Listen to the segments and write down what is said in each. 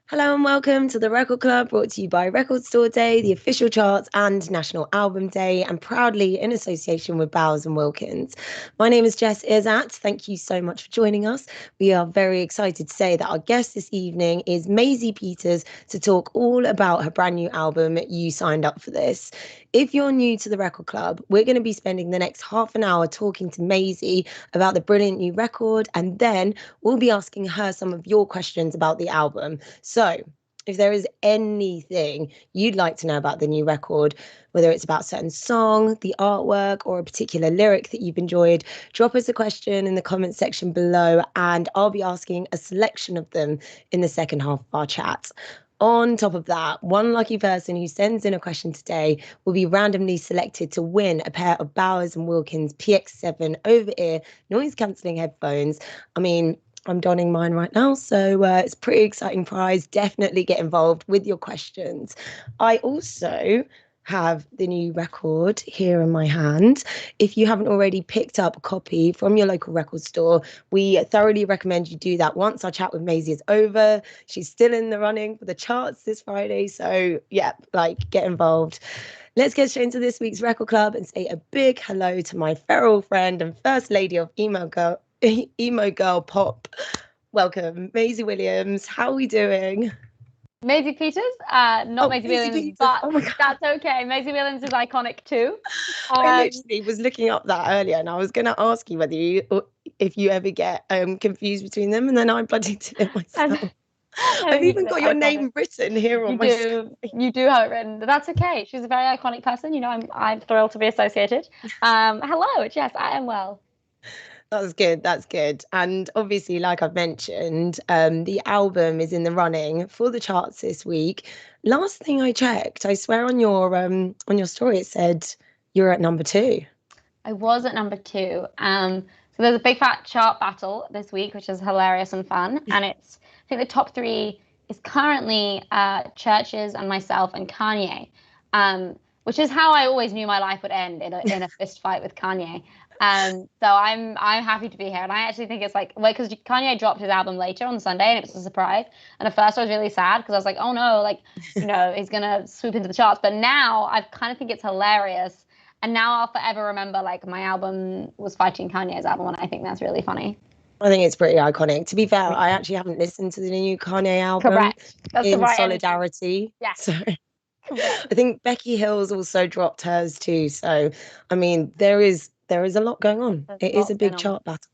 Hello and welcome to the Record Club, brought to you by Record Store Day, the official charts, and National Album Day, and proudly in association with Bowers and Wilkins. My name is Jess Iszatt. Thank you so much for joining us. We are very excited to say that our guest this evening is Maisie Peters to talk all about her brand new album, You Signed Up for This. If you're new to the Record Club, we're going to be spending the next half an hour talking to Maisie about the brilliant new record, and then we'll be asking her some of your questions about the album. So, if there is anything you'd like to know about the new record, whether it's about a certain song, the artwork, or a particular lyric that you've enjoyed, drop us a question in the comment section below, and I'll be asking a selection of them in the second half of our chat. On top of that, one lucky person who sends in a question today will be randomly selected to win a pair of Bowers and Wilkins PX7 over-ear noise-cancelling headphones. I mean, I'm donning mine right now, so it's a pretty exciting prize. Definitely get involved with your questions. I also have the new record here in my hand. If you haven't already picked up a copy from your local record store, we thoroughly recommend you do that once our chat with Maisie is over. She's still in the running for the charts this Friday, so yeah, get involved. Let's get straight into this week's Record Club and say a big hello to my feral friend and first lady of emo girl pop. Welcome, Maisie Williams. How are we doing? Maisie Peters, not Maisie Williams, Peters. but that's okay. Maisie Williams is iconic too. I literally was looking up that earlier, and I was going to ask you if you ever get confused between them, and then I bloody did it myself. I've even got your name written here on my screen. You do have it written. That's okay. She's a very iconic person. You know, I'm thrilled to be associated. Hello, Jess. I am well. That's good. That's good. And obviously, like I've mentioned, the album is in the running for the charts this week. Last thing I checked, I swear on your story, it said you're at number 2. I was at number 2. So there's a big fat chart battle this week, which is hilarious and fun. And I think the top 3 is currently Churches and myself and Kanye, which is how I always knew my life would end in a fist fight with Kanye. So I'm happy to be here, and I actually think it's because Kanye dropped his album later on Sunday, and it was a surprise. And at first I was really sad because I was like, oh no, he's gonna swoop into the charts. But now I kind of think it's hilarious, and now I'll forever remember my album was fighting Kanye's album, and I think that's really funny. I think it's pretty iconic. To be fair, I actually haven't listened to the new Kanye album. Correct. That's in the right solidarity. Yeah. So I think Becky Hill's also dropped hers too. So I mean, there is a lot going on. It is a big chart battle.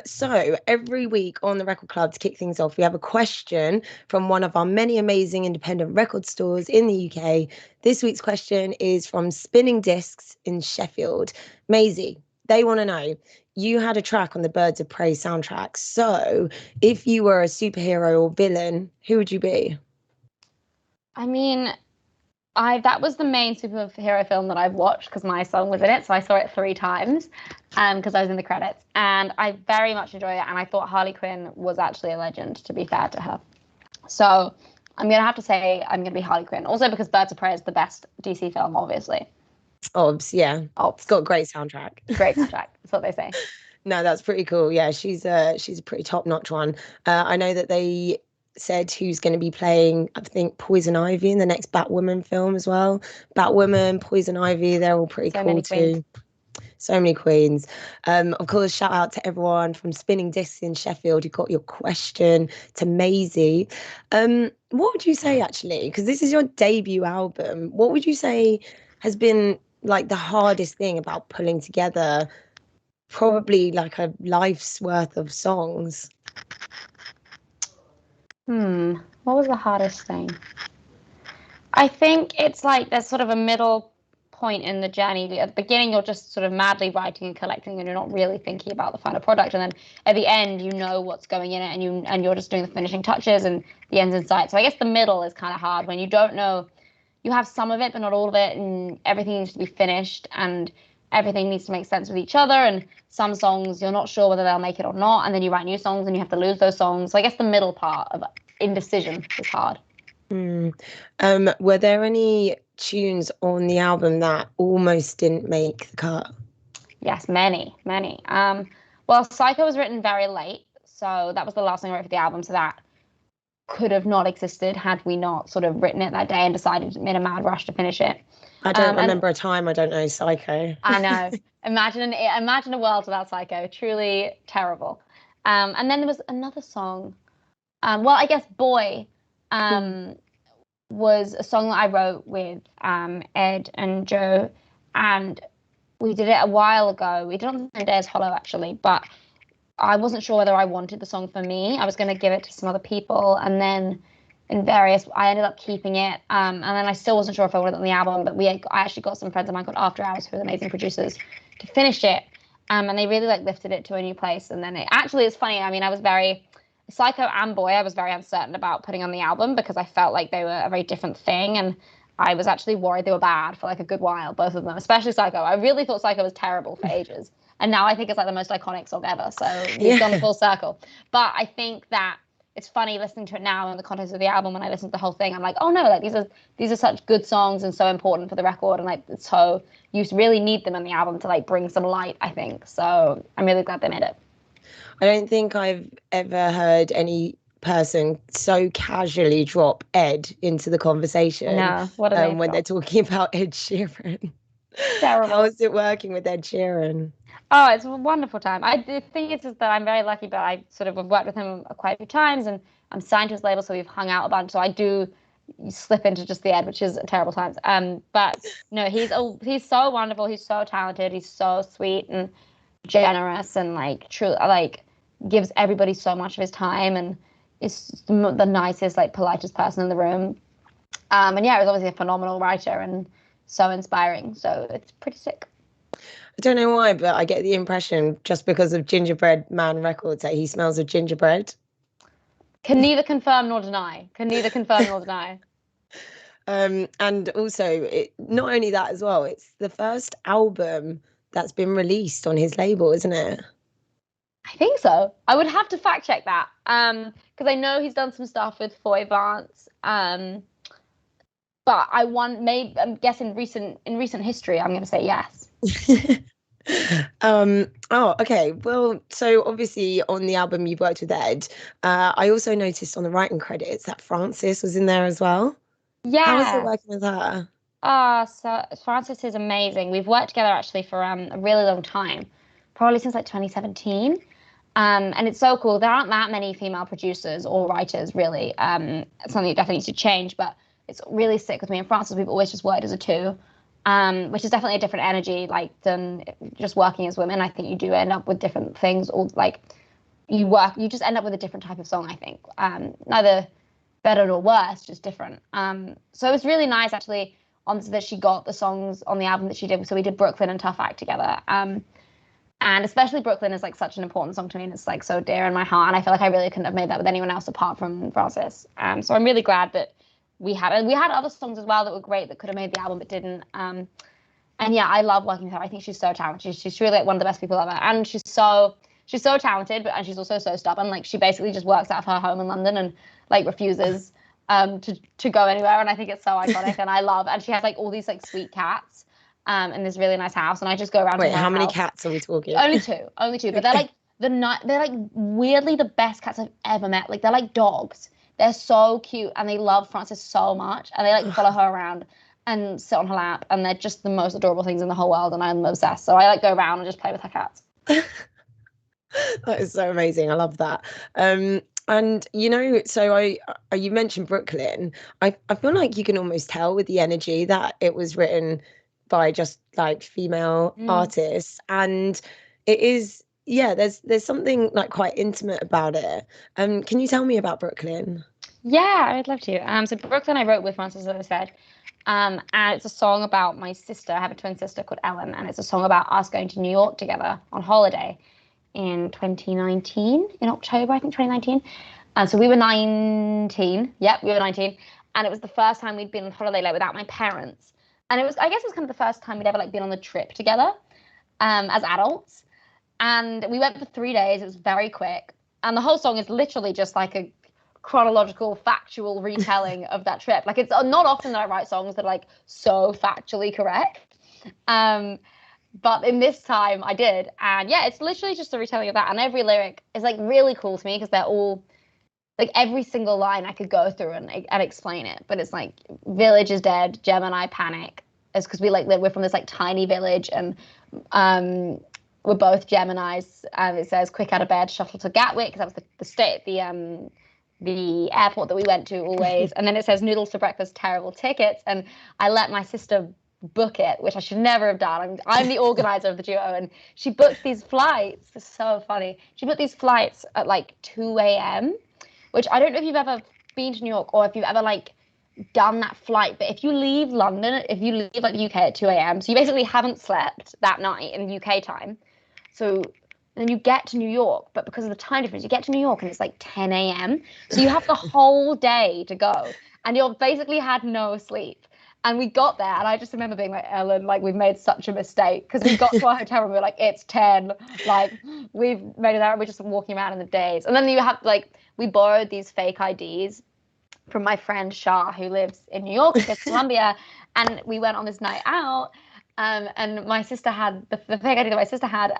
So every week on the Record Club, to kick things off, we have a question from one of our many amazing independent record stores in the UK. This week's question is from Spinning Discs in Sheffield. Maisie, they want to know, you had a track on the Birds of Prey soundtrack. So if you were a superhero or villain, who would you be? I mean, that was the main superhero film that I've watched because my song was in it. So I saw it 3 times because I was in the credits. And I very much enjoyed it. And I thought Harley Quinn was actually a legend, to be fair to her. So I'm going to have to say I'm going to be Harley Quinn. Also because Birds of Prey is the best DC film, obviously. Obs, yeah. It's got a great soundtrack. Great soundtrack. That's what they say. No, that's pretty cool. Yeah, she's a pretty top-notch one. I know that they said who's going to be playing, I think, Poison Ivy in the next Batwoman film as well. Batwoman, Poison Ivy, they're all pretty cool too. So many queens. Of course, shout out to everyone from Spinning Discs in Sheffield who got your question to Maisie. What would you say, actually, because this is your debut album, what would you say has been the hardest thing about pulling together probably a life's worth of songs? What was the hardest thing? I think it's there's sort of a middle point in the journey. At the beginning, you're just sort of madly writing and collecting, and you're not really thinking about the final product. And then at the end, you know what's going in it, and you're just doing the finishing touches, and the end's in sight. So I guess the middle is kind of hard when you don't know. You have some of it, but not all of it, and everything needs to be finished, and everything needs to make sense with each other. And some songs you're not sure whether they'll make it or not, and then you write new songs, and you have to lose those songs. So I guess the middle part of indecision is hard. Were there any tunes on the album that almost didn't make the cut? Yes, many. Well, Psycho was written very late, so that was the last thing I wrote for the album, so that could have not existed had we not sort of written it that day and decided in a mad rush to finish it. I don't remember a time. I don't know. Psycho. I know. Imagine a world without Psycho. Truly terrible. And then there was another song. Well, I guess Boy was a song that I wrote with Ed and Joe, and we did it a while ago. We did it on the same day as Hollow, actually, but I wasn't sure whether I wanted the song for me. I was going to give it to some other people, and then I ended up keeping it. And then I still wasn't sure if I wanted it on the album, but I actually got some friends of mine called After Hours, who are amazing producers, to finish it. And they really lifted it to a new place. And then it's funny. I mean, I was very Psycho and Boy. I was very uncertain about putting on the album because I felt like they were a very different thing. And I was actually worried they were bad for like a good while, both of them, especially Psycho. I really thought Psycho was terrible for ages. And now I think it's like the most iconic song ever. So we've gone full circle. But I think that it's funny listening to it now in the context of the album. When I listen to the whole thing, I'm like, oh no, like these are such good songs and so important for the record, and like so you really need them in the album to like bring some light, I think. So I'm really glad they made it. I don't think I've ever heard any person so casually drop Ed into the conversation. No, what when they're talking about Ed Sheeran. Terrible. How is it working with Ed Sheeran? Oh, it's a wonderful time. The thing is that I'm very lucky, but I sort of have worked with him quite a few times, and I'm signed to his label, so we've hung out a bunch. So I do slip into just the Ed, which is terrible times. But no, he's so wonderful. He's so talented. He's so sweet and generous, and like true, like gives everybody so much of his time, and is the nicest, like politest person in the room. And yeah, he was obviously a phenomenal writer and so inspiring. So it's pretty sick. I don't know why, but I get the impression just because of Gingerbread Man records that he smells of gingerbread. Can neither confirm nor deny. And also, not only that as well, it's the first album that's been released on his label, isn't it? I think so. I would have to fact check that because I know he's done some stuff with Foy Vance. But I'm guessing in recent history, I'm going to say yes. Okay. Well, so obviously on the album you've worked with Ed. I also noticed on the writing credits that Frances was in there as well. Yeah. How was it working with her? So Frances is amazing. We've worked together actually for a really long time, probably since like 2017. And it's so cool. There aren't that many female producers or writers, really. It's something that definitely needs to change, but it's really sick with me and Frances. We've always just worked as a two, which is definitely a different energy, like than just working as women. I think you do end up with different things, or like you just end up with a different type of song, I think. Neither better nor worse, just different. So it was really nice actually that she got the songs on the album that she did. So we did Brooklyn and Tough Act together. And especially Brooklyn is like such an important song to me, and it's like so dear in my heart. And I feel like I really couldn't have made that with anyone else apart from Frances. So I'm really glad that we had other songs as well that were great that could have made the album but didn't. And yeah, I love working with her. I think she's so talented. She's really like one of the best people ever, and she's so talented, and she's also so stubborn. Like she basically just works out of her home in London and like refuses to go anywhere. And I think it's so iconic, and she has like all these like sweet cats. In this really nice house, and I just go around. Wait, how many cats are we talking? Only two, but they're like they're like weirdly the best cats I've ever met. Like they're like dogs. They're so cute, and they love Frances so much, and they like follow her around and sit on her lap, and they're just the most adorable things in the whole world, and I'm obsessed. So I like go around and just play with her cats. That is so amazing. I love that. And so you mentioned Brooklyn. I feel like you can almost tell with the energy that it was written by just like female artists, and it is there's something like quite intimate about it. Can you tell me about Brooklyn? Yeah, I'd love to. So Brooklyn I wrote with Frances, as I said, and it's a song about my sister. I have a twin sister called Ellen, and it's a song about us going to New York together on holiday in 2019, in October, I think 2019. And so we were 19. Yep, we were 19, and it was the first time we'd been on holiday like without my parents. And I guess it was kind of the first time we'd ever like been on the trip together as adults. And we went for 3 days. It was very quick. And the whole song is literally just like a chronological, factual retelling of that trip. Like it's not often that I write songs that are like so factually correct. But in this time I did. And yeah, it's literally just a retelling of that. And every lyric is like really cool to me because they're all like every single line I could go through and explain it, but it's like village is dead, Gemini panic. It's because we're from this like tiny village, and we're both Geminis. And it says quick out of bed, shuttle to Gatwick, because that was the airport that we went to always. And then it says noodles for breakfast, terrible tickets. And I let my sister book it, which I should never have done. I'm the organizer of the duo, and she booked these flights. It's so funny. She booked these flights at like 2 a.m., which I don't know if you've ever been to New York or if you've ever like done that flight, but if you leave London, if you leave like the UK at 2 a.m., so you basically haven't slept that night in UK time. So then you get to New York, but because of the time difference, you get to New York and it's like 10 a.m. So you have the whole day to go, and you've basically had no sleep. And we got there, and I just remember being like, Ellen, like, we've made such a mistake, because we got to our hotel room, we were like, it's 10, like, we've made it there, and we're just walking around in the days. And then you have, like, we borrowed these fake IDs from my friend Shah, who lives in New York, in Columbia, and we went on this night out, and my sister had, the fake ID that my sister had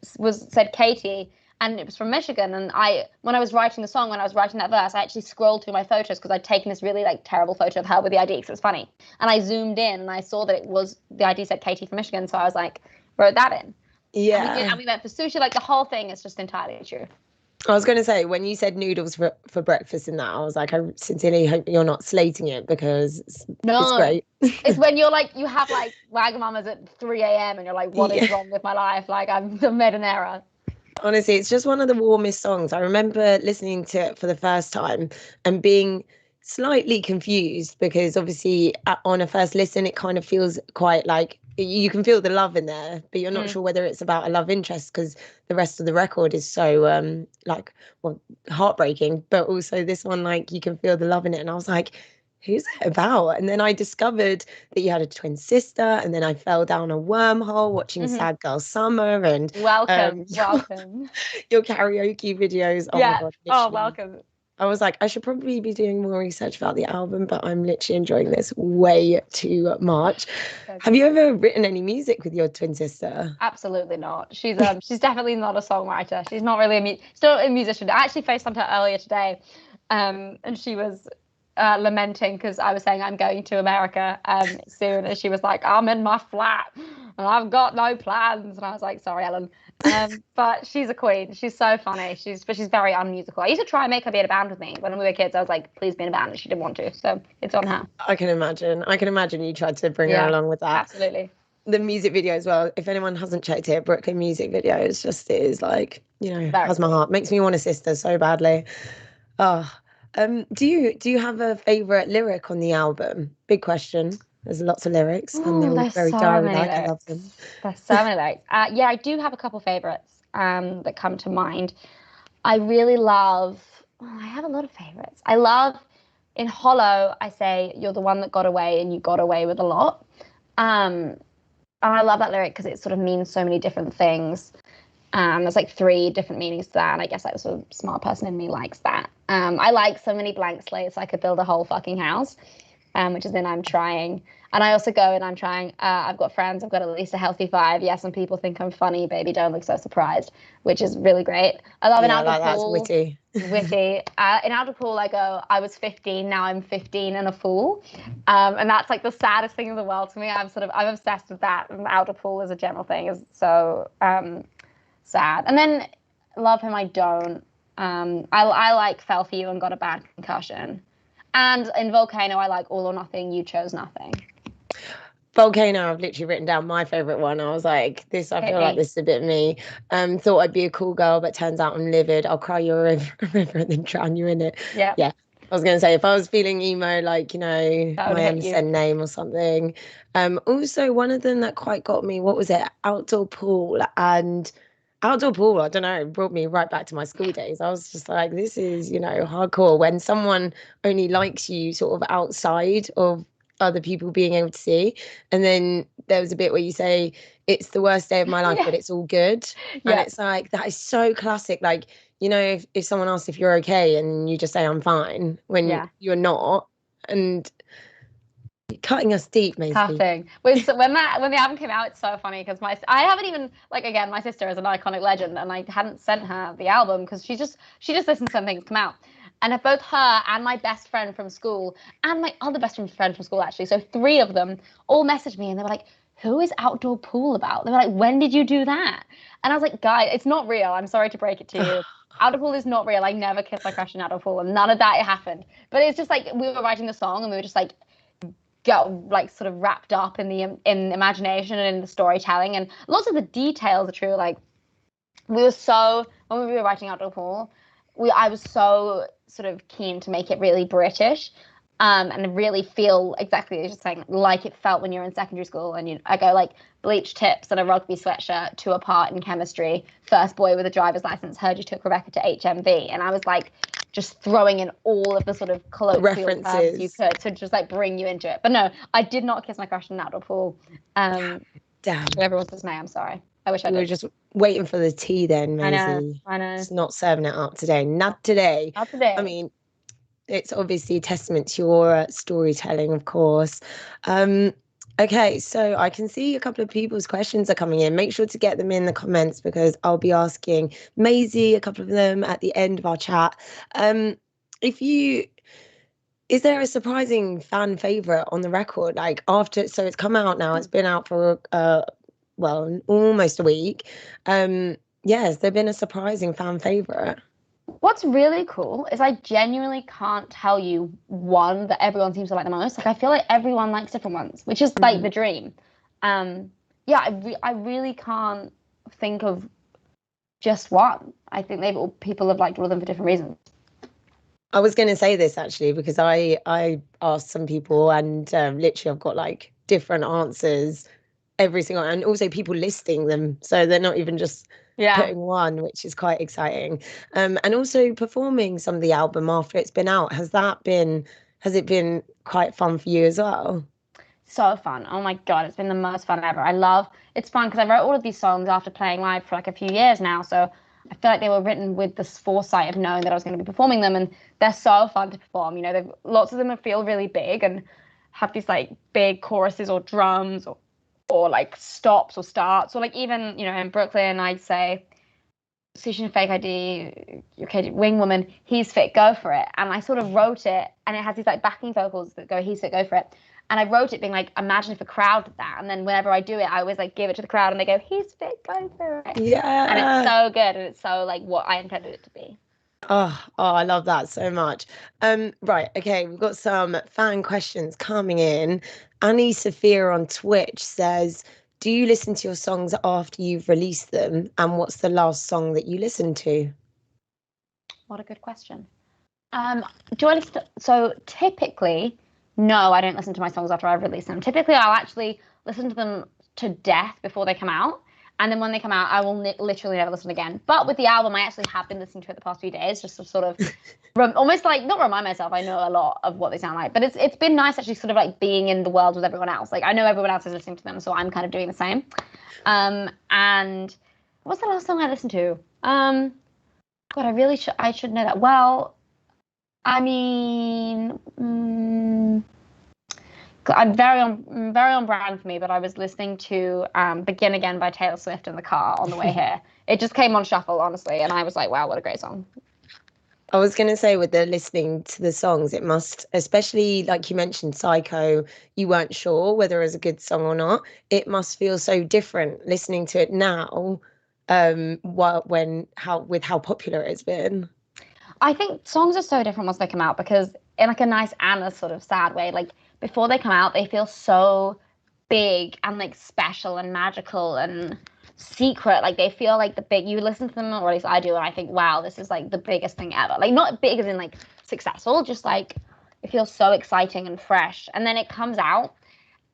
said Katie, and it was from Michigan. And when I was writing the song, when I was writing that verse, I actually scrolled through my photos because I'd taken this really like terrible photo of her with the ID because it was funny. And I zoomed in and I saw that the ID said Katie from Michigan. So I was like, wrote that in. Yeah. And we went for sushi. Like the whole thing is just entirely true. I was going to say, when you said noodles for breakfast in that, I was like, I sincerely hope you're not slating it, because it's great. It's when you're like, you have like Wagamamas at 3 a.m. and you're like, what is wrong with my life? Like, I've made an error. Honestly, it's just one of the warmest songs. I remember listening to it for the first time and being slightly confused, because obviously on a first listen, it kind of feels quite like you can feel the love in there, but you're not sure whether it's about a love interest, because the rest of the record is so heartbreaking. But also this one, like, you can feel the love in it. And I was like, who's it about? And then I discovered that you had a twin sister, and then I fell down a wormhole watching Sad Girl Summer and welcome your karaoke videos. Oh my God, welcome. I was like, I should probably be doing more research about the album, but I'm literally enjoying this way too much. Have you ever written any music with your twin sister? Absolutely not. She's definitely not a songwriter. She's not really still a musician. I actually FaceTimed her earlier today, and she was lamenting because I was saying I'm going to America soon, and she was like, I'm in my flat and I've got no plans. And I was like, sorry, Ellen. But she's a queen. She's so funny. She's very unmusical. I used to try and make her be in a band with me when we were kids. I was like, please be in a band, and she didn't want to. So it's on her. I can imagine you tried to bring her along with that. Absolutely. The music video as well. If anyone hasn't checked it, Brooklyn music video is like, has my heart. Makes me want a sister so badly. Oh. Do you have a favorite lyric on the album? Big question. There's lots of lyrics, and they're all very direct. I love them. There's so many lyrics. Yeah, I do have a couple favorites that come to mind. I really love. I have a lot of favorites. I love in Hollow. I say you're the one that got away, and you got away with a lot. And I love that lyric because it sort of means so many different things. There's like 3 different meanings to that, and I guess like a sort of smart person in me likes that. I like so many blank slates I could build a whole fucking house, which is in I'm trying. And I also go in I'm trying. I've got friends. I've got at least a healthy 5. Yes, and people think I'm funny. Baby, don't look so surprised, which is really great. I love an Aldo Pool. That's witty. In Aldo Pool, I go, I was 15, now I'm 15 and a fool. And that's like the saddest thing in the world to me. I'm obsessed with that. And Aldo Pool as a general thing is so sad. And then Love Him I Don't. I like Fell For You and Got a Bad Concussion. And in Volcano, I like All or Nothing, You Chose Nothing. Volcano, I've literally written down my favorite one. I was like, I feel like this is a bit me. Thought I'd be a cool girl, but turns out I'm livid. I'll cry you a river and then drown you in it. Yeah. I was going to say, if I was feeling emo, like, my MSN name or something. Also, one of them that quite got me, what was it? Outdoor Pool, I don't know, it brought me right back to my school days. I was just like, this is, hardcore. When someone only likes you sort of outside of other people being able to see. And then there was a bit where you say, it's the worst day of my life, but it's all good. And it's like, that is so classic. Like, if someone asks if you're okay and you just say, I'm fine, when you're not. And cutting us deep, Maisie. Cutting. When the album came out, it's so funny because I haven't even, like, again, my sister is an iconic legend, and I hadn't sent her the album because she just listens when things come out. And both her and my best friend from school and my other best friend from school, actually, so 3 of them all messaged me and they were like, who is Outdoor Pool about? They were like, when did you do that? And I was like, guys, it's not real. I'm sorry to break it to you. Outdoor Pool is not real. I never kissed my crush in Outdoor Pool, and none of that happened. But it's just like we were writing the song and we were just like got like sort of wrapped up in the imagination and in the storytelling, and lots of the details are true. Like when we were writing Outdoor Pool, I was so sort of keen to make it really British. And really feel exactly as you're saying, like it felt when you're in secondary school, and I go like bleach tips and a rugby sweatshirt, 2 apart in chemistry, first boy with a driver's license, heard you took Rebecca to HMV, and I was like just throwing in all of the sort of colloquial terms you could to just like bring you into it. But no, I did not kiss my crush in an Outdoor Pool. Damn. Everyone's dismay. I'm sorry. I wish I did. We were just waiting for the tea then, Maisie. I know. Just not serving it up today. Not today. Not today. I mean, it's obviously a testament to your storytelling, of course. Okay, so I can see a couple of people's questions are coming in. Make sure to get them in the comments because I'll be asking Maisie a couple of them at the end of our chat. Is there a surprising fan favorite on the record? Like so it's come out now, it's been out for almost a week. Has there been a surprising fan favorite? What's really cool is I genuinely can't tell you one that everyone seems to like the most. Like I feel like everyone likes different ones, which is like the dream. I really can't think of just one. I think people have liked all of them for different reasons. I was going to say this actually because I asked some people and literally I've got like different answers every single, and also people listing them, so they're not even just putting one, which is quite exciting. And also performing some of the album after it's been out. Has it been quite fun for you as well? So fun. Oh my God, it's been the most fun ever. It's fun because I wrote all of these songs after playing live for like a few years now. So I feel like they were written with this foresight of knowing that I was going to be performing them, and they're so fun to perform. You know, lots of them feel really big and have these like big choruses or drums or like stops or starts, or like even, you know, in Brooklyn, I'd say, Sushi and Fake ID, okay, Wing Woman, he's fit, go for it. And I sort of wrote it, and it has these like backing vocals that go, he's fit, go for it. And I wrote it being like, imagine if a crowd did that. And then whenever I do it, I always like give it to the crowd and they go, he's fit, go for it. Yeah. And it's so good. And it's so like what I intended it to be. Oh, I love that so much. Right, okay, we've got some fan questions coming in. Annie Sophia on Twitch says, do you listen to your songs after you've released them? And what's the last song that you listened to? What a good question. Do I listen to, so typically, no, I don't listen to my songs after I've released them. Typically, I'll actually listen to them to death before they come out. And then when they come out, I will literally never listen again. But with the album, I actually have been listening to it the past few days, just to sort of almost like, not remind myself, I know a lot of what they sound like. But it's been nice actually sort of like being in the world with everyone else. Like I know everyone else is listening to them, so I'm kind of doing the same. And what's the last song I listened to? God, I should know that. Well, I mean... I'm very on brand for me, but I was listening to Begin Again by Taylor Swift in the car on the way here. It just came on shuffle, honestly, and I was like, wow, what a great song. I was going to say, with the listening to the songs, it must, especially like you mentioned, Psycho, you weren't sure whether it was a good song or not. It must feel so different listening to it now, with how popular it's been. I think songs are so different once they come out, because in like a nice and a sort of sad way, like before they come out, they feel so big and like special and magical and secret. Like they feel like you listen to them, or at least I do, and I think, wow, this is like the biggest thing ever. Like not big as in like successful, just like it feels so exciting and fresh. And then it comes out,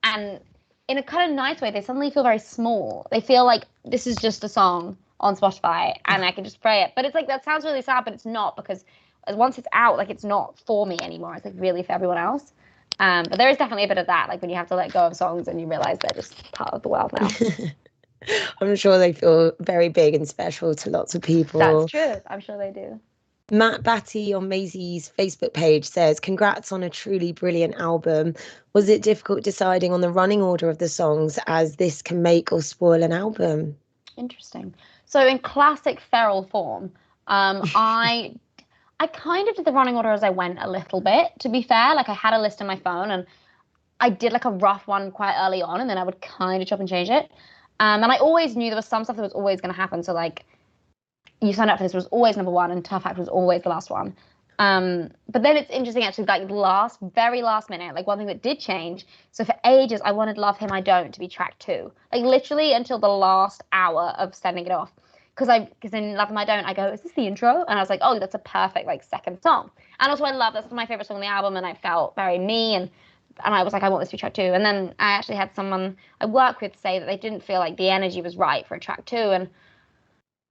and in a kind of nice way, they suddenly feel very small. They feel like this is just a song on Spotify and I can just play it. But it's like, that sounds really sad, but it's not, because once it's out, like it's not for me anymore. It's like really for everyone else. But there is definitely a bit of that, like when you have to let go of songs and you realize they're just part of the world now. I'm sure they feel very big and special to lots of people. That's true. I'm sure they do. Matt Batty on Maisie's Facebook page says, congrats on a truly brilliant album. Was it difficult deciding on the running order of the songs, as this can make or spoil an album? Interesting. So in classic feral form, I I kind of did the running order as I went a little bit, to be fair. Like I had a list on my phone and I did like a rough one quite early on, and then I would kind of chop and change it. And I always knew there was some stuff that was always going to happen. So like You Signed Up For This was always number one, and Tough Act was always the last one. But then it's interesting actually, like very last minute, like one thing that did change. So for ages, I wanted Love Him I Don't to be track 2, like literally until the last hour of sending it off. Because in Love Him I Don't, I go, is this the intro? And I was like, oh, that's a perfect like second song. And also that's my favorite song on the album, and I felt very me, and I was like, I want this to be track 2. And then I actually had someone I work with say that they didn't feel like the energy was right for a track 2, and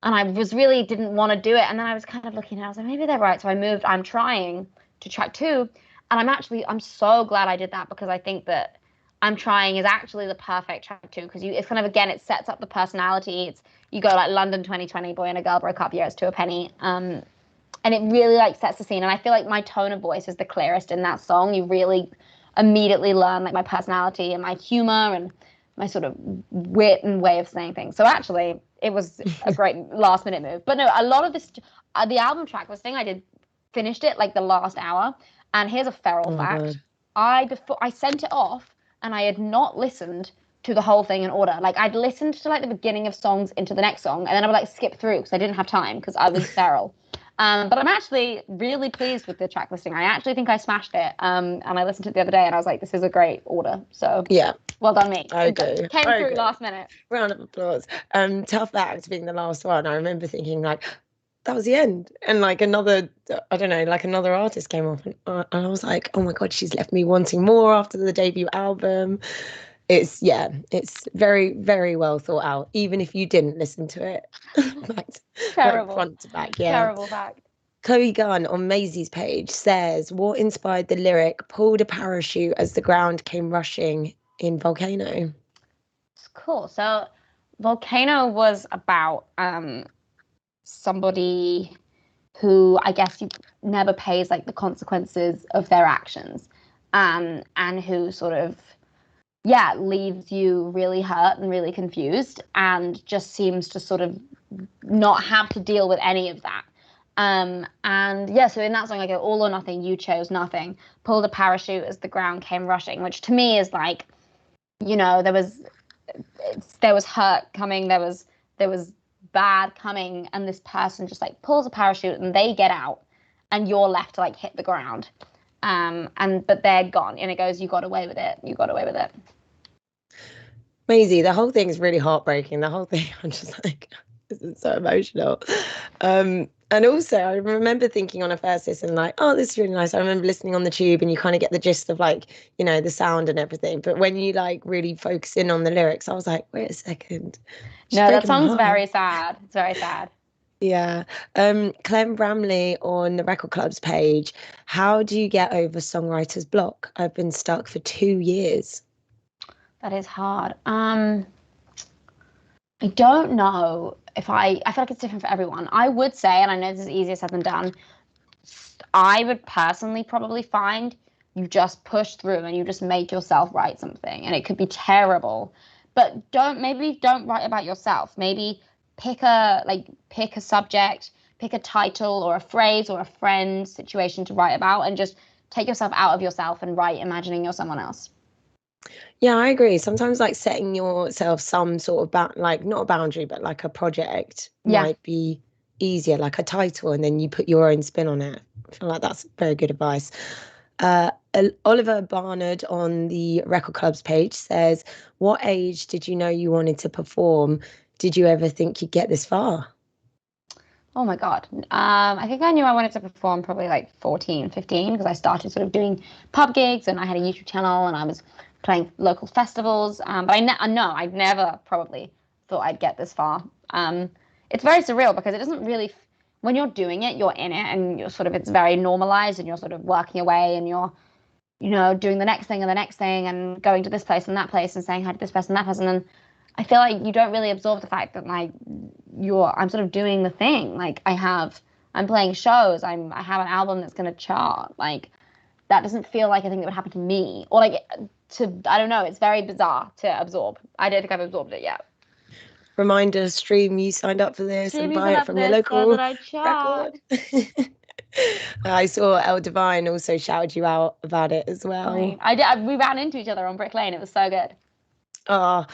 I didn't want to do it. And then I was kind of looking and I was like, maybe they're right. So I moved, I'm trying to track 2. And I'm so glad I did that, because I think that I'm Trying is actually the perfect track 2, because it's kind of, again, it sets up the personality. You go like London 2020, Boy and a Girl Broke Up, Years to a Penny. And it really like sets the scene. And I feel like my tone of voice is the clearest in that song. You really immediately learn like my personality and my humor and my sort of wit and way of saying things. So actually, it was a great last minute move. But no, a lot of this, the album track listing, I did finished it like the last hour. And here's a feral fact. Before I sent it off, and I had not listened to the whole thing in order. Like I'd listened to like the beginning of songs into the next song, and then I would like skip through because I didn't have time because I was feral. But I'm actually really pleased with the track listing. I actually think I smashed it. And I listened to it the other day and I was like, this is a great order. So yeah, well done me. I agree. Came through last minute. Round of applause. Tough Act being the last one, I remember thinking like, that was the end. And like another artist came off, and I was like, oh my God, she's left me wanting more after the debut album. It's very, very well thought out, even if you didn't listen to it. Terrible. Front to back, yeah. Terrible fact. Chloe Gunn on Maisie's page says, what inspired the lyric, pulled a parachute as the ground came rushing in Volcano? It's cool. So Volcano was about somebody who I guess never pays like the consequences of their actions, and who sort of leaves you really hurt and really confused, and just seems to sort of not have to deal with any of that. So in that song I go, all or nothing, you chose nothing, pulled a parachute as the ground came rushing, which to me is like, there was hurt coming, there was bad coming, and this person just like pulls a parachute and they get out and you're left to like hit the ground, but they're gone, and it goes, you got away with it. Maisie, the whole thing is really heartbreaking. The whole thing, I'm just like, this is so emotional. And also, I remember thinking on a first listen, like, oh, this is really nice. I remember listening on the tube, and you kind of get the gist of like, the sound and everything. But when you like really focus in on the lyrics, I was like, wait a second. No, that song's very sad. It's very sad. Yeah. Clem Bramley on the Record Club's page. How do you get over songwriter's block? I've been stuck for 2 years. That is hard. I don't know if I feel like it's different for everyone. I would say, and I know this is easier said than done, I would personally probably find you just push through and you just make yourself write something, and it could be terrible, but don't write about yourself. Maybe pick a subject, pick a title or a phrase or a friend situation to write about, and just take yourself out of yourself and write imagining you're someone else. Yeah, I agree. Sometimes like setting yourself some sort of not a boundary, but like a project might be easier, like a title, and then you put your own spin on it. I feel like that's very good advice. Oliver Barnard on the Record Club's page says, what age did you know you wanted to perform? Did you ever think you'd get this far? Oh my God. I think I knew I wanted to perform probably like 14, 15, because I started sort of doing pub gigs, and I had a YouTube channel, and I was playing local festivals. But I never probably thought I'd get this far. It's very surreal because it doesn't really, when you're doing it, you're in it, and you're sort of, it's very normalized, and you're sort of working away, and you're, doing the next thing and the next thing, and going to this place and that place and saying hi to this person, that person. And I feel like you don't really absorb the fact that like I'm sort of doing the thing. Like I'm playing shows. I have an album that's going to chart. Like that doesn't feel like a thing that would happen to me, or like I don't know. It's very bizarre to absorb. I don't think I've absorbed it yet. Reminder, stream You Signed Up For This and buy it from your local record. I saw El Divine also shouted you out about it as well. I did. We ran into each other on Brick Lane. It was so good. Ah,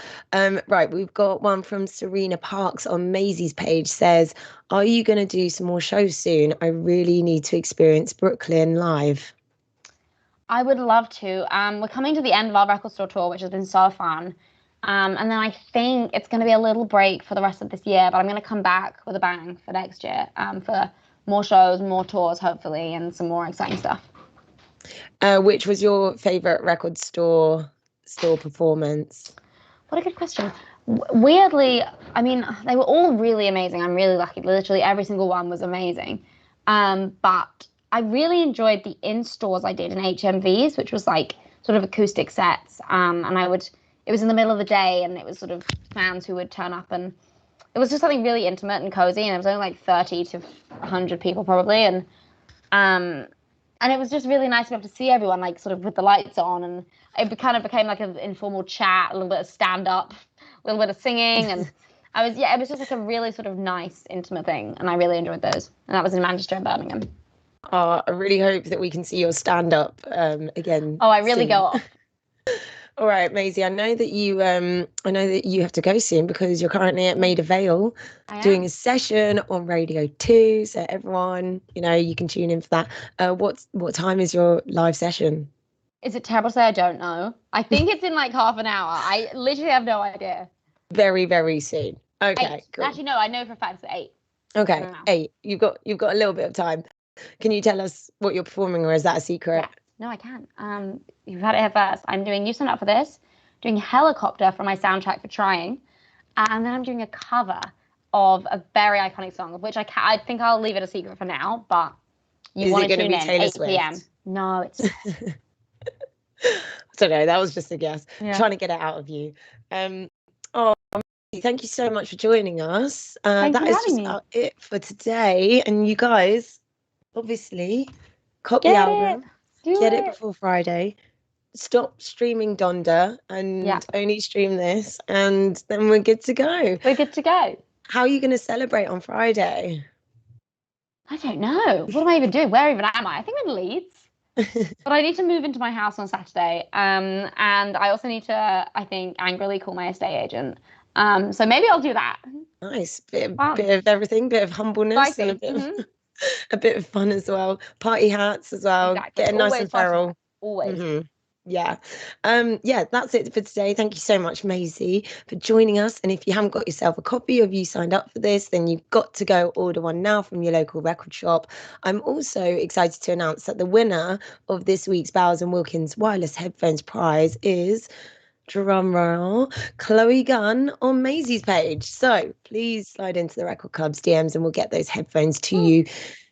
right. We've got one from Serena Parks on Maisie's page says, "Are you going to do some more shows soon? I really need to experience Brooklyn live." I would love to. We're coming to the end of our record store tour, which has been so fun. And then I think it's going to be a little break for the rest of this year, but I'm going to come back with a bang for next year, for more shows, more tours, hopefully, and some more exciting stuff. Which was your favorite record store performance? What a good question. Weirdly, I mean, they were all really amazing. I'm really lucky. Literally every single one was amazing. But I really enjoyed the in-stores I did in HMVs, which was like sort of acoustic sets. And it was in the middle of the day, and it was sort of fans who would turn up, and it was just something really intimate and cozy. And it was only like 30 to 100 people probably. And it was just really nice to be able to see everyone, like, sort of with the lights on, and it kind of became like an informal chat, a little bit of stand-up, a little bit of singing, and it was just like a really sort of nice, intimate thing, and I really enjoyed those. And that was in Manchester and Birmingham. I really hope that we can see your stand-up again. Oh, I really soon. go off. All right, Maisie, I know that you have to go soon because you're currently at Maida Vale doing a session on Radio 2. So everyone, you can tune in for that. What time is your live session? Is it terrible to say I don't know? I think it's in like half an hour. I literally have no idea. Very, very soon. Okay, 8. cool. Actually, no, I know for a fact it's 8. Okay, 8. You've got a little bit of time. Can you tell us what you're performing, or is that a secret? Yeah. No, I can. You've had it here first. I'm doing You Signed Up for This, doing Helicopter for my soundtrack for Trying, and then I'm doing a cover of a very iconic song, of which I think I'll leave it a secret for now, but you want to tune in, Taylor 8 Swift? p.m. No, it's... I don't know. That was just a guess. Yeah. Trying to get it out of you. Thank you so much for joining us. Thanks that for is having just me. about it for today. And you guys, obviously, copy the album. Get it before Friday. Stop streaming Donda and only stream this, and then we're good to go. We're good to go. How are you going to celebrate on Friday? I don't know. What am I even doing? Where even am I? I think I'm in Leeds. But I need to move into my house on Saturday. And I also need to, I think, angrily call my estate agent. So maybe I'll do that. Nice. Bit of everything, bit of humbleness, and a bit of fun as well. Party hats as well. Exactly. Getting nice and feral. Always. Mm-hmm. Yeah. That's it for today. Thank you so much, Maisie, for joining us. And if you haven't got yourself a copy of You Signed Up for This, then you've got to go order one now from your local record shop. I'm also excited to announce that the winner of this week's Bowers & Wilkins Wireless Headphones prize is, drumroll, Chloe Gunn on Maisie's page. So please slide into the Record Club's DMs and we'll get those headphones to you.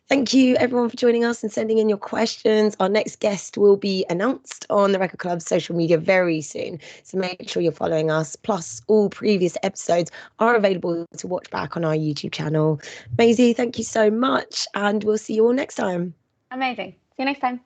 Thank you, everyone, for joining us and sending in your questions. Our next guest will be announced on the Record Club's social media very soon, so make sure you're following us. Plus, all previous episodes are available to watch back on our YouTube channel. Maisie, thank you so much, and we'll see you all next time. Amazing. See you next time.